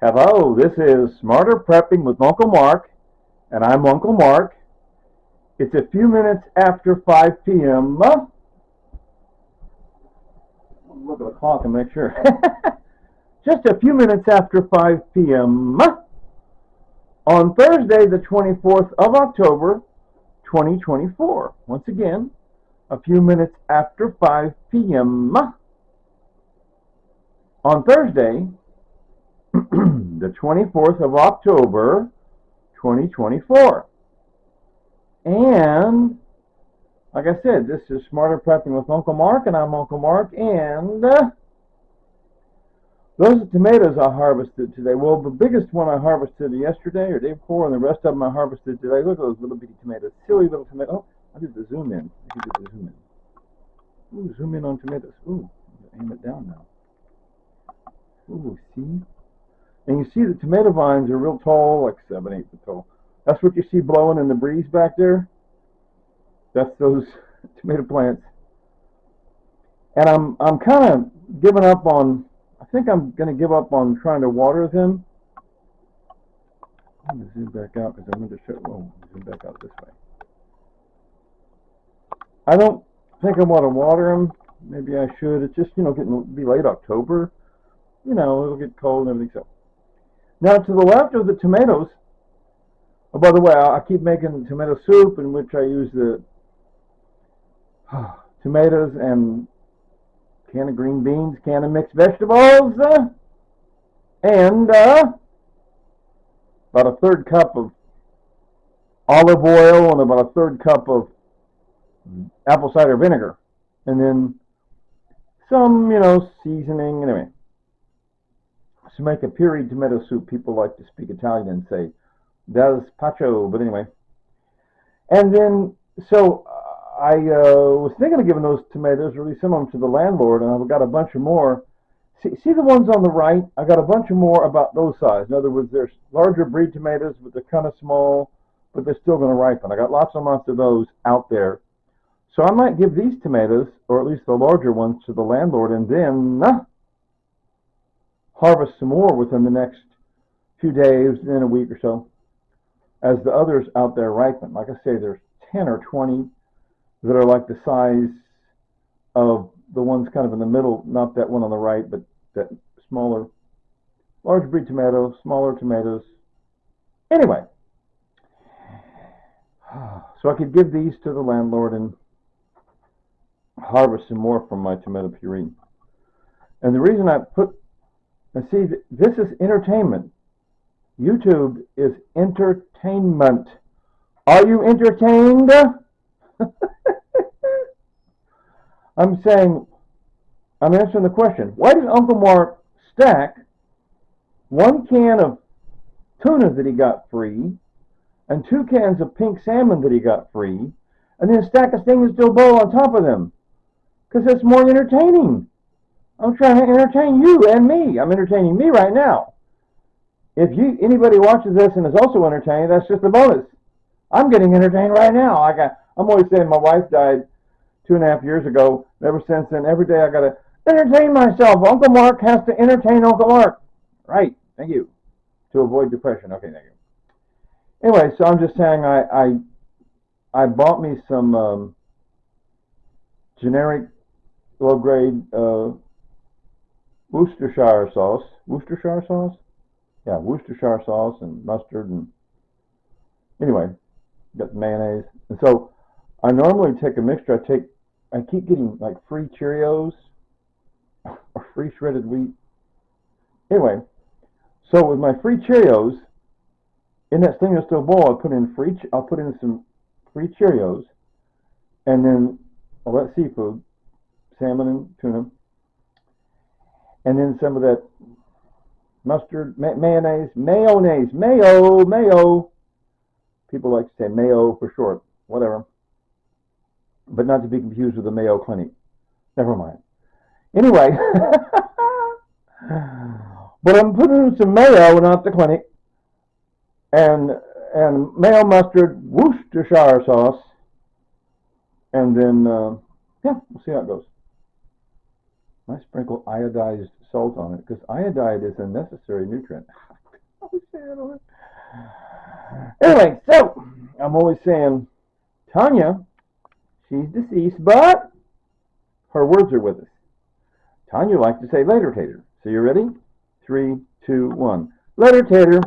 Hello, this is Smarter Prepping with Uncle Mark, and I'm Uncle Mark. It's a few minutes after 5 p.m. Look at the clock and make sure. Just a few minutes after 5 p.m. on Thursday, the 24th of October, 2024. Once again, a few minutes after 5 p.m. on Thursday, the 24th of October, 2024. And, like I said, this is Smarter Prepping with Uncle Mark, and I'm Uncle Mark, and those are tomatoes I harvested today. Well, the biggest one I harvested yesterday or day before, and the rest of them I harvested today. Look at those little bitty tomatoes. Silly little tomatoes. Oh, I did the zoom in. I did the zoom in. Ooh, zoom in on tomatoes. Ooh, aim it down now. Ooh, see? And you see the tomato vines are real tall, like 7, 8 feet tall. That's what you see blowing in the breeze back there. That's those tomato plants. And I'm kind of giving up on, I think I'm going to give up on trying to water them. I'm going to zoom back out because I'm going to show, zoom back out this way. I don't think I want to water them. Maybe I should. It's just, getting be late October. It'll get cold and everything. So now to the left of the tomatoes. Oh, by the way, I keep making tomato soup in which I use the tomatoes and can of green beans, can of mixed vegetables, and about a third cup of olive oil and about a third cup of apple cider vinegar. And then some, seasoning. Anyway, to make a pureed tomato soup, people like to speak Italian and say, "Del Pacho," but anyway. And then, so I was thinking of giving those tomatoes, or at least some of them, to the landlord, and I've got a bunch of more. See the ones on the right? I got a bunch of more about those size. In other words, there's larger breed tomatoes, but they're kind of small, but they're still going to ripen. I got lots and lots of those out there. So I might give these tomatoes, or at least the larger ones, to the landlord, and then harvest some more within the next few days, in a week or so, as the others out there ripen. Like I say, there's 10 or 20 that are like the size of the ones kind of in the middle, not that one on the right, but that smaller, large breed tomato, smaller tomatoes. Anyway, so I could give these to the landlord and harvest some more from my tomato puree. And the reason I put, and see, this is entertainment. YouTube is entertainment. Are you entertained? I'm answering the question. Why did Uncle Mark stack one can of tuna that he got free and 2 cans of pink salmon that he got free, and then stack a stainless steel bowl on top of them? Because it's more entertaining. I'm trying to entertain you and me. I'm entertaining me right now. If anybody watches this and is also entertained, that's just a bonus. I'm getting entertained right now. I'm always saying my wife died 2.5 years ago. Ever since then, every day I got to entertain myself. Uncle Mark has to entertain Uncle Mark. Right. Thank you. To avoid depression. Okay, thank you. Anyway, so I'm just saying I bought me some generic low-grade Worcestershire sauce. Worcestershire sauce? Yeah, Worcestershire sauce and mustard, and anyway, got the mayonnaise. And so I normally take a mixture. I keep getting like free Cheerios or free shredded wheat. Anyway, so with my free Cheerios, in that stainless steel bowl, I'll put in some free Cheerios, and then all that seafood, salmon and tuna, and then some of that mustard, mayonnaise, mayo. People like to say mayo for short, whatever. But not to be confused with the Mayo Clinic. Never mind. Anyway, but I'm putting in some mayo, not the clinic, and mayo, mustard, Worcestershire sauce, and then, we'll see how it goes. I sprinkle iodized salt on it because iodide is a necessary nutrient. Anyway, so I'm always saying, Tanya, she's deceased, but her words are with us. Tanya likes to say later, Tater. So you ready? 3, 2, 1. Later, Tater.